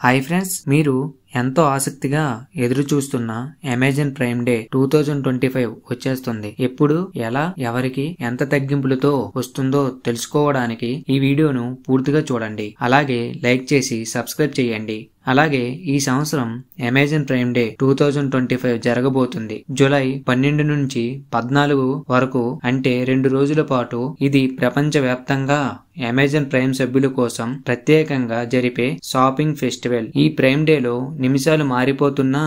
Hi friends, మీరు ఎంతో ఆసక్తిగా ఎదురు చూస్తున్న అమెజాన్ ప్రైమ్ డే 2025 వచ్చేస్తుంది. ఎప్పుడు, ఎలా, ఎవరికి, ఎంత తగ్గింపులతో వస్తుందో తెలుసుకోవడానికి ఈ వీడియోను పూర్తిగా చూడండి. అలాగే లైక్ చేసి సబ్స్క్రైబ్ చేయండి. అలాగే ఈ సంవత్సరం అమెజాన్ ప్రైమ్ డే 2025 జరగబోతుంది. జూలై 12 నుంచి 14 వరకు, అంటే 2 రోజుల పాటు ఇది ప్రపంచవ్యాప్తంగా అమెజాన్ ప్రైమ్ సభ్యుల కోసం ప్రత్యేకంగా జరిపే షాపింగ్ ఫెస్టివల్. ఈ ప్రైమ్ డేలో నిమిషాలు మారిపోతున్నా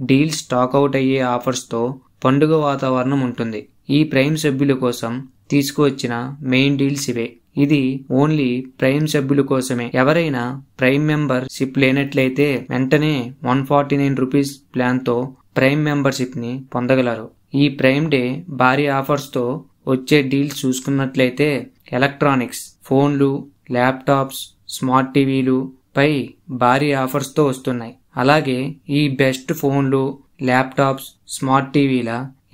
డీల్ స్టాక్ అవుట్ అయ్యే ఆఫర్స్ తో పండుగ వాతావరణం ఉంటుంది. ఈ ప్రైమ్ సభ్యుల కోసం తీసుకువచ్చిన మెయిన్ డీల్స్ ఇవే. ఇది ఓన్లీ ప్రైమ్ సభ్యుల కోసమే. ఎవరైనా ప్రైమ్ మెంబర్షిప్ లేనట్లయితే వెంటనే 149 రూపీస్ ప్లాన్ తో ప్రైమ్ మెంబర్షిప్ ని పొందగలరు. ఈ ప్రైమ్ డే భారీ ఆఫర్స్ తో వచ్చే డీల్స్ చూసుకున్నట్లయితే ఎలక్ట్రానిక్స్, ఫోన్లు, ల్యాప్టాప్స్, స్మార్ట్ టీవీలు పై భారీ ఆఫర్స్ తో వస్తున్నాయి. అలాగే ఈ బెస్ట్ ఫోన్లు, ల్యాప్టాప్స్, స్మార్ట్ టీవీల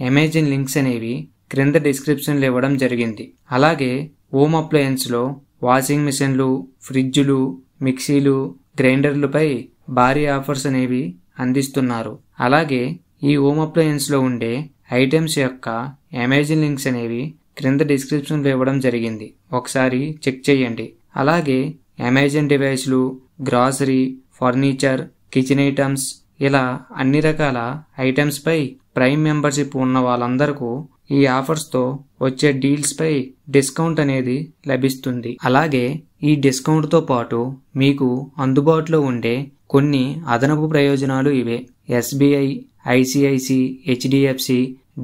అమెజాన్ లింక్స్ అనేవి క్రింద డిస్క్రిప్షన్ లో ఇవ్వడం జరిగింది. అలాగే హోమ్ అప్లయన్స్ లో వాషింగ్ మిషన్లు, ఫ్రిడ్జ్లు, మిక్సీలు, గ్రైండర్లపై భారీ ఆఫర్స్ అనేవి అందిస్తున్నారు. అలాగే ఈ హోమ్ అప్లయన్స్ లో ఉండే ఐటమ్స్ యొక్క అమెజాన్ లింక్స్ అనేవి క్రింద డిస్క్రిప్షన్ లో ఇవ్వడం జరిగింది. ఒకసారి చెక్ చేయండి. అలాగే అమెజాన్ డివైస్లు, గ్రాసరీ, ఫర్నిచర్, కిచెన్ ఐటమ్స్ ఇలా అన్ని రకాల ఐటమ్స్ పై ప్రైమ్ మెంబర్షిప్ ఉన్న వాళ్ళందరికీ ఈ ఆఫర్స్ తో వచ్చే డీల్స్ పై డిస్కౌంట్ అనేది లభిస్తుంది. అలాగే ఈ డిస్కౌంట్ తో పాటు మీకు అందుబాటులో ఉండే కొన్ని అదనపు ప్రయోజనాలు ఇవే. SBI, ICIC, HDFC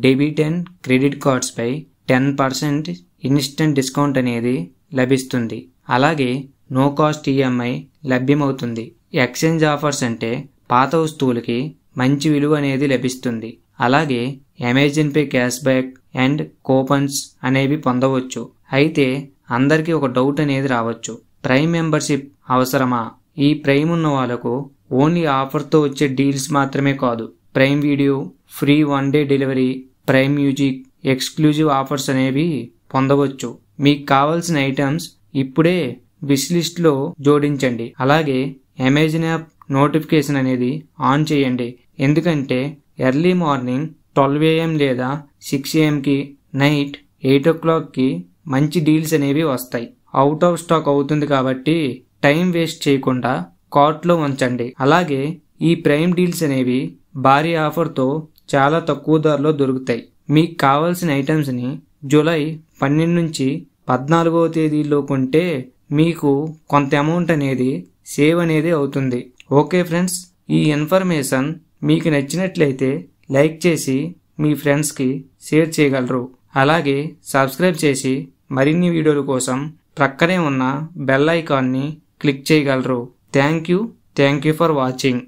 debit and credit cards పై 10% ఇన్స్టెంట్ డిస్కౌంట్ అనేది లభిస్తుంది. అలాగే నో కాస్ట్ EMI లభ్యమవుతుంది. ఎక్స్చేంజ్ ఆఫర్స్ అంటే పాత వస్తువులకి మంచి విలువ అనేది లభిస్తుంది. అలాగే Amazon pay cashback and coupons అనేవి పొందవచ్చు. అయితే అందరికీ ఒక డౌట్ అనేది రావచ్చు, ప్రైమ్ మెంబర్షిప్ అవసరమా? ఈ ప్రైమ్ ఉన్న వాళ్ళకు ఓన్లీ ఆఫర్ తో వచ్చే డీల్స్ మాత్రమే కాదు, prime video, free 1 day delivery, prime music, exclusive offers అనేవి పొందవచ్చు. మీకు కావాల్సిన ఐటమ్స్ ఇప్పుడే విష్ లిస్ట్ లో జోడించండి. అలాగే అమెజాన్ యాప్ నోటిఫికేషన్ అనేది ఆన్ చేయండి. ఎందుకంటే ఎర్లీ మార్నింగ్ 12 AM లేదా 6 AM కి, నైట్ 8 o'clock కి మంచి డీల్స్ అనేవి వస్తాయి. అవుట్ ఆఫ్ స్టాక్ అవుతుంది కాబట్టి టైం వేస్ట్ చేయకుండా కార్ట్ లో ఉంచండి. అలాగే ఈ ప్రైమ్ డీల్స్ అనేవి భారీ ఆఫర్ తో చాలా తక్కువ ధరలో దొరుకుతాయి. మీకు కావాల్సిన ఐటమ్స్ ని జూలై 12 నుంచి 14వ తేదీలో కొంటే మీకు కొంత అమౌంట్ అనేది సేవ్ అనేది అవుతుంది. ఓకే ఫ్రెండ్స్, ఈ ఇన్ఫర్మేషన్ మీకు నచ్చినట్లయితే లైక్ చేసి మీ ఫ్రెండ్స్కి షేర్ చేయగలరు. అలాగే సబ్స్క్రైబ్ చేసి మరిన్ని వీడియోల కోసం ప్రక్కనే ఉన్న బెల్ ఐకాన్ని క్లిక్ చేయగలరు. Thank you for watching.